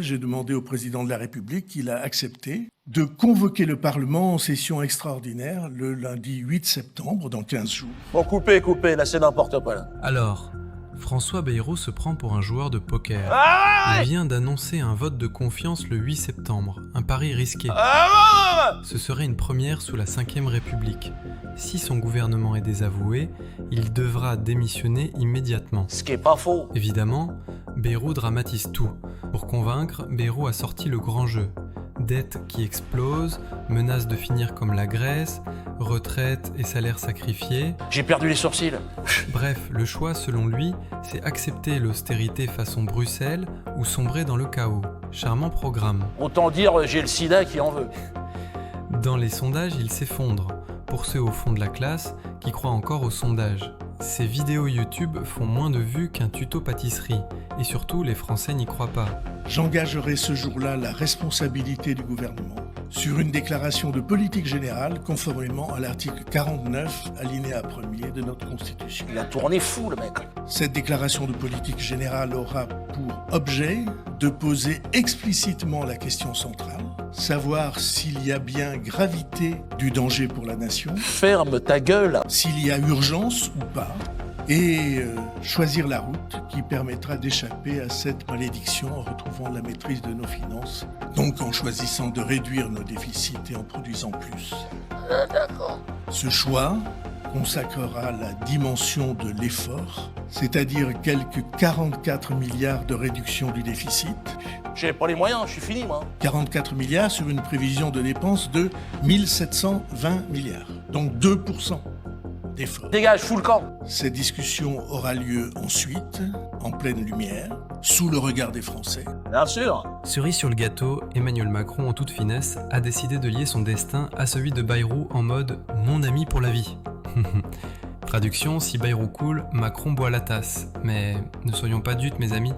J'ai demandé au président de la République, qu'il a accepté, de convoquer le Parlement en session extraordinaire le lundi 8 septembre, dans 15 jours. Bon, coupez, là c'est n'importe quoi. Là. Alors, François Bayrou se prend pour un joueur de poker. Ah Il vient d'annoncer un vote de confiance le 8 septembre, un pari risqué. Ce serait une première sous la 5ème République. Si son gouvernement est désavoué, il devra démissionner immédiatement. Ce qui est pas faux. Évidemment, Bayrou dramatise tout. Pour convaincre, Bayrou a sorti le grand jeu. Dette qui explose, menace de finir comme la Grèce, retraite et salaire sacrifiés. J'ai perdu les sourcils. Bref, le choix, selon lui, c'est accepter l'austérité façon Bruxelles ou sombrer dans le chaos. Charmant programme. Autant dire j'ai le sida qui en veut. Dans les sondages, il s'effondre. Pour ceux au fond de la classe qui croient encore aux sondages. Ses vidéos YouTube font moins de vues qu'un tuto pâtisserie. Et surtout, les Français n'y croient pas. J'engagerai ce jour-là la responsabilité du gouvernement sur une déclaration de politique générale conformément à l'article 49, alinéa 1er de notre Constitution. Il a tourné fou le mec. Cette déclaration de politique générale aura pour objet de poser explicitement la question centrale, savoir s'il y a bien gravité du danger pour la nation, Ferme ta gueule. s'il y a urgence ou pas, et choisir la route qui permettra d'échapper à cette malédiction en retrouvant la maîtrise de nos finances, donc en choisissant de réduire nos déficits et en produisant plus. Ce choix consacrera la dimension de l'effort, c'est-à-dire quelques 44 milliards de réduction du déficit, J'ai pas les moyens, je suis fini moi. 44 milliards sur une prévision de dépenses de 1720 milliards, donc 2% d'effort. Dégage, fous le camp. Cette discussion aura lieu ensuite, en pleine lumière, sous le regard des Français. Bien sûr. Cerise sur le gâteau, Emmanuel Macron, en toute finesse, a décidé de lier son destin à celui de Bayrou en mode « mon ami pour la vie ». Traduction, si Bayrou coule, Macron boit la tasse. Mais ne soyons pas dupes mes amis,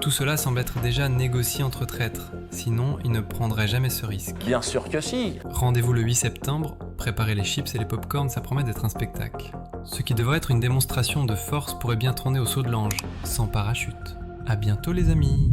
tout cela semble être déjà négocié entre traîtres, sinon il ne prendrait jamais ce risque. Bien sûr que si. Rendez-vous le 8 septembre, préparez les chips et les pop-corns, ça promet d'être un spectacle. Ce qui devrait être une démonstration de force pourrait bien tourner au saut de l'ange, sans parachute. À bientôt les amis.